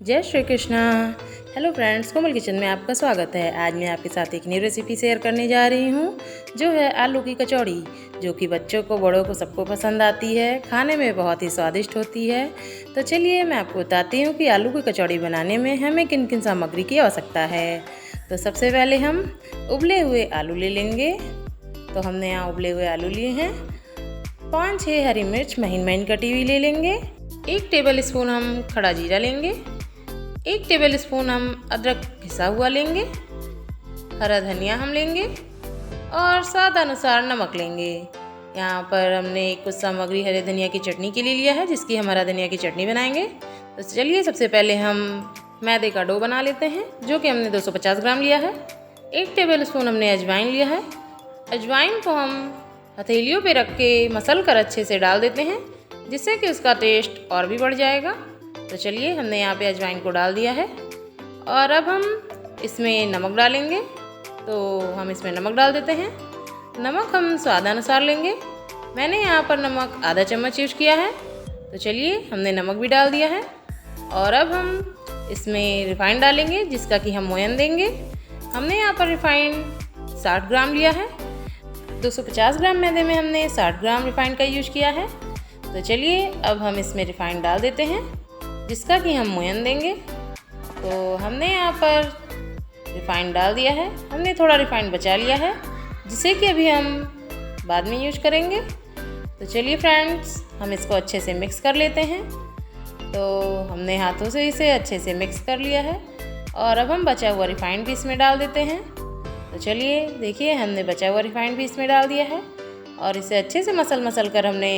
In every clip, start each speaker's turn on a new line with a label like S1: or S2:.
S1: जय Shri Krishna. Hello friends, कोमल kitchen में आपका स्वागत है। आज मैं आपके साथ एक नई रेसिपी शेयर करने जा रही हूँ जो है आलू की कचौड़ी, जो कि बच्चों को बड़ों को सबको पसंद आती है। खाने में बहुत ही स्वादिष्ट होती है। तो चलिए मैं आपको बताती हूँ कि आलू की कचौड़ी बनाने में हमें किन किन सामग्री की आवश्यकता है। तो सबसे पहले हम उबले हुए आलू ले लेंगे। तो हमने यहाँ उबले हुए आलू लिए हैं। 5-6 हरी मिर्च महीन महीन कटी हुई ले लेंगे। 1 टेबल स्पून हम खड़ा जीरा लेंगे। 1 टेबल स्पून हम अदरक घिसा हुआ लेंगे। हरा धनिया हम लेंगे और स्वाद अनुसार नमक लेंगे। यहाँ पर हमने कुछ सामग्री हरे धनिया की चटनी के लिए लिया है, जिसकी हम हरा धनिया की चटनी बनाएंगे। तो चलिए सबसे पहले हम मैदे का डो बना लेते हैं, जो कि हमने 250 ग्राम लिया है। 1 टेबल स्पून हमने अजवाइन लिया है। अजवाइन को हम हथेलियों पे रख के मसल कर अच्छे से डाल देते हैं, जिससे कि उसका टेस्ट और भी बढ़ जाएगा। तो चलिए हमने यहाँ पे अजवाइन को डाल दिया है और अब हम इसमें नमक डालेंगे। तो हम इसमें नमक डाल देते हैं। नमक हम स्वादानुसार लेंगे। मैंने यहाँ पर नमक आधा चम्मच यूज किया है। तो चलिए हमने नमक भी डाल दिया है और अब हम इसमें रिफाइंड डालेंगे, जिसका कि हम मोयन देंगे। हमने यहाँ पर रिफाइंड 60 ग्राम लिया है। 250 ग्राम मैदे में हमने 60 ग्राम रिफाइंड का यूज किया है। तो चलिए अब हम इसमें रिफाइंड डाल देते हैं, जिसका कि हम मोयन देंगे। तो हमने यहाँ पर रिफाइंड डाल दिया है। हमने थोड़ा रिफाइंड बचा लिया है, जिसे कि अभी हम बाद में यूज करेंगे। तो चलिए फ्रेंड्स, हम इसको अच्छे से मिक्स कर लेते हैं। तो हमने हाथों से इसे अच्छे से मिक्स कर लिया है और अब हम बचा हुआ रिफाइंड भी इसमें डाल देते हैं। तो चलिए देखिए, हमने बचा हुआ रिफाइंड भी इसमें डाल दिया है और इसे अच्छे से मसल कर हमने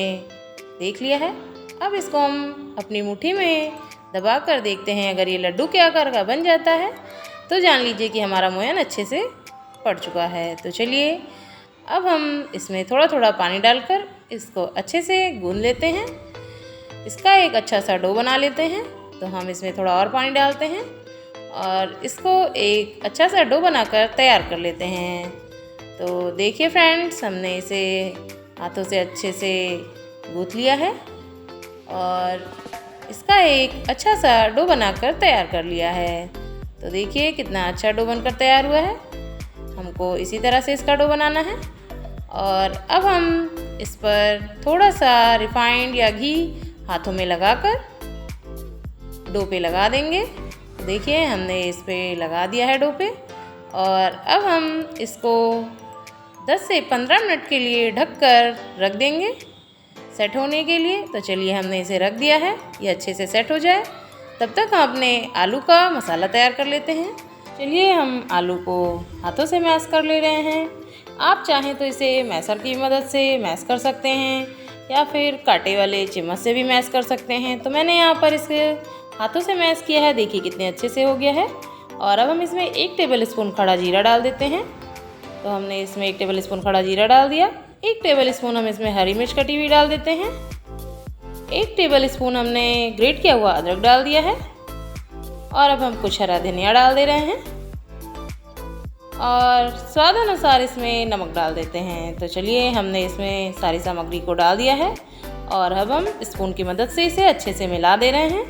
S1: देख लिया है। अब इसको हम अपनी मुट्ठी में दबा कर देखते हैं। अगर ये लड्डू के आकार का बन जाता है तो जान लीजिए कि हमारा मोयन अच्छे से पड़ चुका है। तो चलिए अब हम इसमें थोड़ा थोड़ा पानी डालकर इसको अच्छे से गूंद लेते हैं। इसका एक अच्छा सा डो बना लेते हैं। तो हम इसमें थोड़ा और पानी डालते हैं और इसको एक अच्छा सा डो बनाकर तैयार कर लेते हैं। तो देखिए फ्रेंड्स, हमने इसे हाथों से अच्छे से गूंथ लिया है और इसका एक अच्छा सा डो बनाकर तैयार कर लिया है। तो देखिए कितना अच्छा डो बनकर तैयार हुआ है। हमको इसी तरह से इसका डो बनाना है और अब हम इस पर थोड़ा सा रिफाइंड या घी हाथों में लगाकर डो पे लगा देंगे। देखिए हमने इस पे लगा दिया है डो पे और अब हम इसको 10 से 15 मिनट के लिए ढककर रख देंगे सेट होने के लिए। तो चलिए हमने इसे रख दिया है, ये अच्छे से सेट हो जाए। तब तक हम अपने आलू का मसाला तैयार कर लेते हैं। चलिए हम आलू को हाथों से मैश कर ले रहे हैं। आप चाहें तो इसे मैशर की मदद से मैश कर सकते हैं या फिर कांटे वाले चम्मच से भी मैश कर सकते हैं। तो मैंने यहाँ पर इसे हाथों से मैश किया है। देखिए कितने अच्छे से हो गया है। और अब हम इसमें 1 टेबल स्पून खड़ा जीरा डाल देते हैं। तो हमने इसमें 1 टेबल स्पून खड़ा जीरा डाल दिया। 1 टेबल स्पून हम इसमें हरी मिर्च कटी हुई डाल देते हैं। 1 टेबल स्पून हमने ग्रेट किया हुआ अदरक डाल दिया है और अब हम कुछ हरा धनिया डाल दे रहे हैं और स्वाद अनुसार इसमें नमक डाल देते हैं। तो चलिए हमने इसमें सारी सामग्री को डाल दिया है और अब हम स्पून की मदद से इसे अच्छे से मिला दे रहे हैं।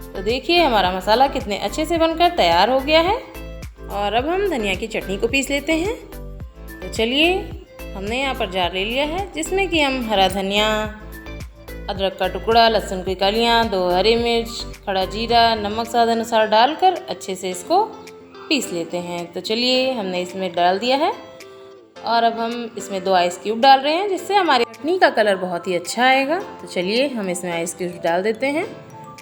S1: तो देखिए हमारा मसाला कितने अच्छे से बनकर तैयार हो गया है और अब हम धनिया की चटनी को पीस लेते हैं। तो चलिए हमने यहाँ पर जार ले लिया है, जिसमें कि हम हरा धनिया, अदरक का टुकड़ा, लहसुन की कलियाँ, 2 हरी मिर्च, खड़ा जीरा, नमक स्वाद अनुसार डालकर अच्छे से इसको पीस लेते हैं। तो चलिए हमने इसमें डाल दिया है और अब हम इसमें 2 आइस क्यूब डाल रहे हैं, जिससे हमारी चटनी का कलर बहुत ही अच्छा आएगा। तो चलिए हम इसमें आइस क्यूब्स डाल देते हैं।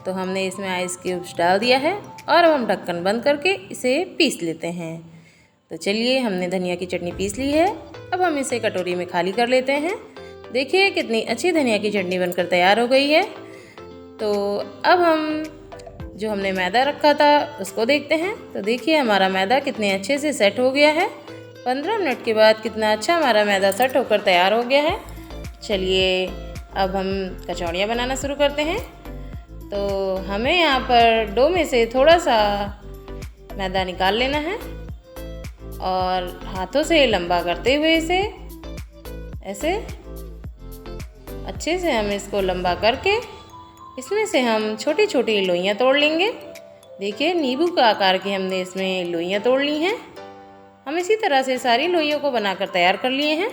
S1: तो हमने इसमें आइस क्यूब्स डाल दिया है और अब हम ढक्कन बंद करके इसे पीस लेते हैं। तो चलिए हमने धनिया की चटनी पीस ली है। अब हम इसे कटोरी में खाली कर लेते हैं। देखिए कितनी अच्छी धनिया की चटनी बनकर तैयार हो गई है। तो अब हम जो हमने मैदा रखा था उसको देखते हैं। तो देखिए हमारा मैदा कितने अच्छे से सेट हो गया है। 15 मिनट के बाद कितना अच्छा हमारा मैदा सेट होकर तैयार हो गया है। चलिए अब हम कचौड़ियाँ बनाना शुरू करते हैं। तो हमें यहाँ पर डो में से थोड़ा सा मैदा निकाल लेना है और हाथों से लंबा करते हुए इसे ऐसे अच्छे से हम इसको लंबा करके इसमें से हम छोटी छोटी लोइयाँ तोड़ लेंगे देखिए नींबू का आकार की हमने इसमें लोइयाँ तोड़ ली हैं। हम इसी तरह से सारी लोइयों को बनाकर तैयार कर लिए हैं।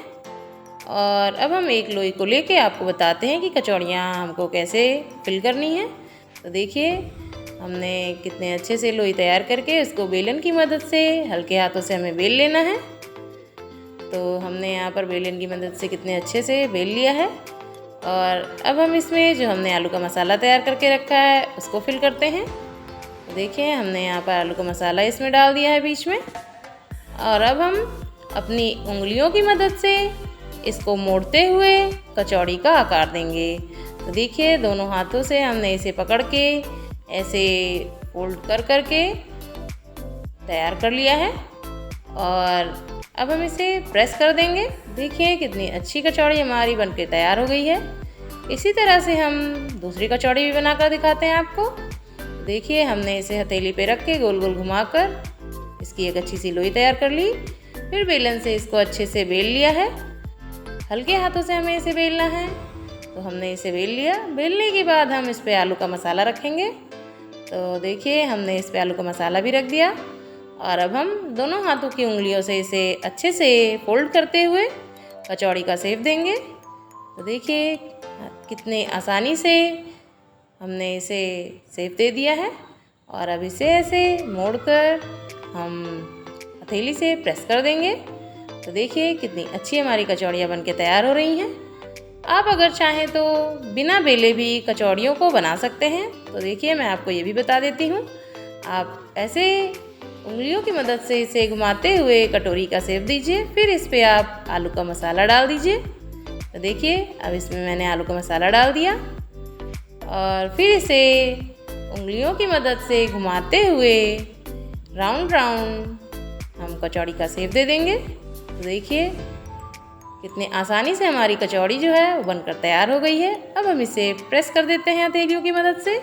S1: और अब हम एक लोई को लेके आपको बताते हैं कि कचौड़ियाँ हमको कैसे फिल करनी है। तो देखिए हमने कितने अच्छे से लोई तैयार करके उसको बेलन की मदद से हल्के हाथों से हमें बेल लेना है। तो हमने यहाँ पर बेलन की मदद से कितने अच्छे से बेल लिया है। और अब हम इसमें जो हमने आलू का मसाला तैयार करके रखा है उसको फिल करते हैं। तो देखिए हमने यहाँ पर आलू का मसाला इसमें डाल दिया है बीच में। और अब हम अपनी उंगलियों की मदद से इसको मोड़ते हुए कचौड़ी का आकार देंगे। तो देखिए दोनों हाथों से हमने इसे पकड़ के ऐसे फोल्ड कर करके तैयार कर लिया है। और अब हम इसे प्रेस कर देंगे। देखिए कितनी अच्छी कचौड़ी हमारी बनके तैयार हो गई है। इसी तरह से हम दूसरी कचौड़ी भी बनाकर दिखाते हैं आपको। देखिए हमने इसे हथेली पे रख के गोल गोल घुमाकर इसकी एक अच्छी सी लोई तैयार कर ली। फिर बेलन से इसको अच्छे से बेल लिया है। हल्के हाथों से हमें इसे बेलना है। तो हमने इसे बेल लिया। बेलने के बाद हम इस पे आलू का मसाला रखेंगे। तो देखिए हमने इस पे आलू का मसाला भी रख दिया। और अब हम दोनों हाथों की उंगलियों से इसे अच्छे से फोल्ड करते हुए कचौड़ी का शेप देंगे। तो देखिए कितने आसानी से हमने इसे शेप दे दिया है। और अब इसे ऐसे मोड़कर हम हथेली से प्रेस कर देंगे। तो देखिए कितनी अच्छी हमारी कचौड़ियाँ बनके तैयार हो रही हैं। आप अगर चाहें तो बिना बेले भी कचौड़ियों को बना सकते हैं। तो देखिए मैं आपको ये भी बता देती हूँ। आप ऐसे उंगलियों की मदद से इसे घुमाते हुए कटोरी का शेप दीजिए। फिर इस पे आप आलू का मसाला डाल दीजिए। तो देखिए अब इसमें मैंने आलू का मसाला डाल दिया। और फिर इसे उंगलियों की मदद से घुमाते हुए राउंड राउंड हम कचौड़ी का शेप दे देंगे। तो देखिए कितने आसानी से हमारी कचौड़ी जो है वो बनकर तैयार हो गई है। अब हम इसे प्रेस कर देते हैं हथेलियों की मदद से।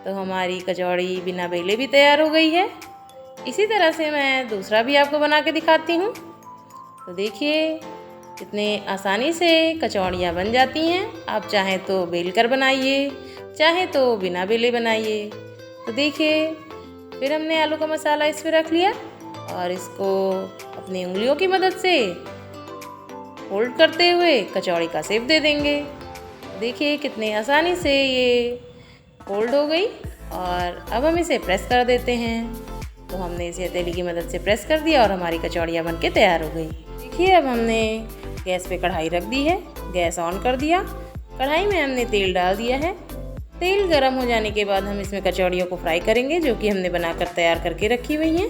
S1: तो हमारी कचौड़ी बिना बेले भी तैयार हो गई है। इसी तरह से मैं दूसरा भी आपको बना के दिखाती हूँ। तो देखिए कितने आसानी से कचौड़ियाँ बन जाती हैं। आप चाहें तो बेल कर बनाइए, चाहे तो बिना बेले बनाइए। तो देखिए फिर हमने आलू का मसाला इस पर रख लिया और इसको अपनी उंगलियों की मदद से फोल्ड करते हुए कचौड़ी का शेप दे देंगे। देखिए कितनी आसानी से ये फोल्ड हो गई। और अब हम इसे प्रेस कर देते हैं। तो हमने इसे हथेली की मदद से प्रेस कर दिया और हमारी कचौड़ियाँ बनके तैयार हो गई। देखिए अब हमने गैस पे कढ़ाई रख दी है, गैस ऑन कर दिया। कढ़ाई में हमने तेल डाल दिया है। तेल गर्म हो जाने के बाद हम इसमें कचौड़ियों को फ्राई करेंगे जो कि हमने बनाकर तैयार करके रखी हुई हैं।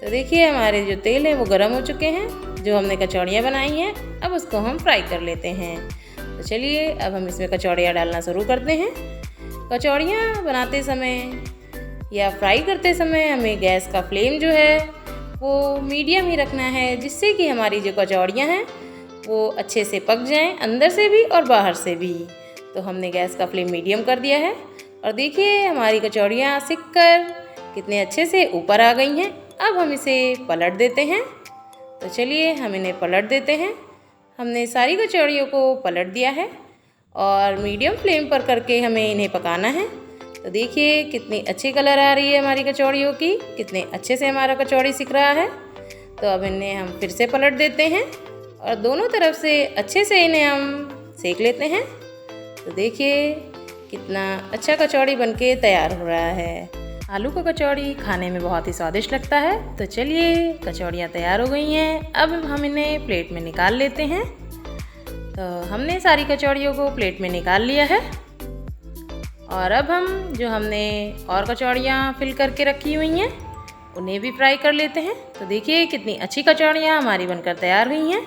S1: तो देखिए हमारे जो तेल है वो गर्म हो चुके हैं। जो हमने कचौड़ियाँ बनाई हैं अब उसको हम फ्राई कर लेते हैं। तो चलिए अब हम इसमें कचौड़ियाँ डालना शुरू करते हैं। कचौड़ियाँ बनाते समय या फ्राई करते समय हमें गैस का फ्लेम जो है वो मीडियम ही रखना है, जिससे कि हमारी जो कचौड़ियाँ हैं वो अच्छे से पक जाएं, अंदर से भी और बाहर से भी। तो हमने गैस का फ्लेम मीडियम कर दिया है। और देखिए हमारी कचौड़ियाँ सिक कर कितने अच्छे से ऊपर आ गई हैं। अब हम इसे पलट देते हैं। तो चलिए हम इन्हें पलट देते हैं। हमने सारी कचौड़ियों को पलट दिया है और मीडियम फ्लेम पर करके हमें इन्हें पकाना है। तो देखिए कितनी अच्छी कलर आ रही है हमारी कचौड़ियों की, कितने अच्छे से हमारा कचौड़ी सिक रहा है। तो अब इन्हें हम फिर से पलट देते हैं और दोनों तरफ से अच्छे से इन्हें हम सेक लेते हैं। तो देखिए कितना अच्छा कचौड़ी बनके तैयार हो रहा है। आलू का कचौड़ी खाने में बहुत ही स्वादिष्ट लगता है। तो चलिए कचौड़ियाँ तैयार हो गई हैं। अब हम इन्हें प्लेट में निकाल लेते हैं। तो हमने सारी कचौड़ियों को प्लेट में निकाल लिया है। और अब हम जो हमने और कचौड़ियाँ फिल करके रखी हुई हैं उन्हें भी फ्राई कर लेते हैं। तो देखिए कितनी अच्छी कचौड़ियाँ हमारी बनकर तैयार हुई हैं।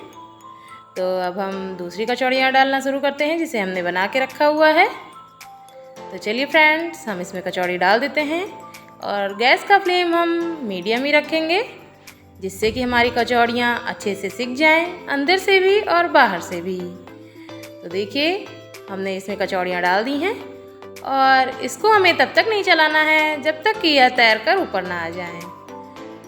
S1: तो अब हम दूसरी कचौड़ियाँ डालना शुरू करते हैं जिसे हमने बना के रखा हुआ है। तो चलिए फ्रेंड्स हम इसमें कचौड़ी डाल देते हैं और गैस का फ्लेम हम मीडियम ही रखेंगे, जिससे कि हमारी कचौड़ियाँ अच्छे से सिक जाएं, अंदर से भी और बाहर से भी। तो देखिए हमने इसमें कचौड़ियाँ डाल दी हैं और इसको हमें तब तक नहीं चलाना है जब तक कि यह तैर कर ऊपर ना आ जाए।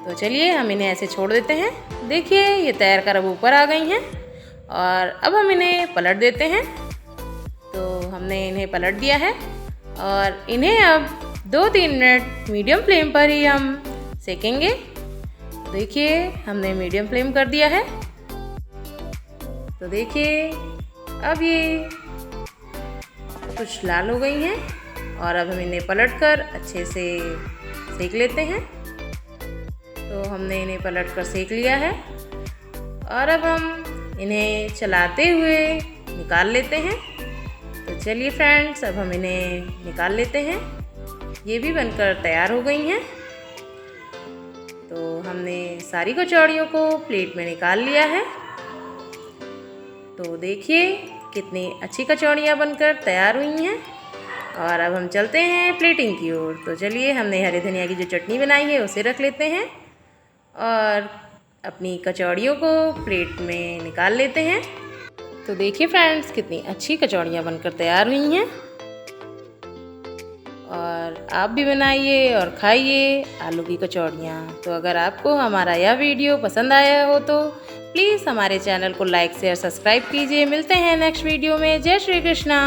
S1: तो चलिए हम इन्हें ऐसे छोड़ देते हैं। देखिए ये तैर कर अब ऊपर आ गई हैं और अब हम इन्हें पलट देते हैं। तो हमने इन्हें पलट दिया है और इन्हें अब 2-3 मिनट मीडियम फ्लेम पर ही हम सेकेंगे। देखिए हमने मीडियम फ्लेम कर दिया है। तो देखिए अब ये कुछ लाल हो गई हैं और अब हम इन्हें पलटकर अच्छे से सेक लेते हैं। तो हमने इन्हें पलटकर सेक लिया है और अब हम इन्हें चलाते हुए निकाल लेते हैं। तो चलिए फ्रेंड्स, अब हम इन्हें निकाल लेते हैं। ये भी बनकर तैयार हो गई हैं। तो हमने सारी कचौड़ियों को प्लेट में निकाल लिया है। तो देखिए कितनी अच्छी कचौड़ियाँ बनकर तैयार हुई हैं। और अब हम चलते हैं प्लेटिंग की ओर। तो चलिए, हमने हरे धनिया की जो चटनी बनाई है उसे रख लेते हैं और अपनी कचौड़ियों को प्लेट में निकाल लेते हैं। तो देखिए फ्रेंड्स, कितनी अच्छी कचौड़ियाँ बनकर तैयार हुई हैं। और आप भी बनाइए और खाइए आलू की कचौड़ियाँ। तो अगर आपको हमारा यह वीडियो पसंद आया हो तो प्लीज़ हमारे चैनल को लाइक शेयर सब्सक्राइब कीजिए। मिलते हैं नेक्स्ट वीडियो में। जय श्री कृष्णा।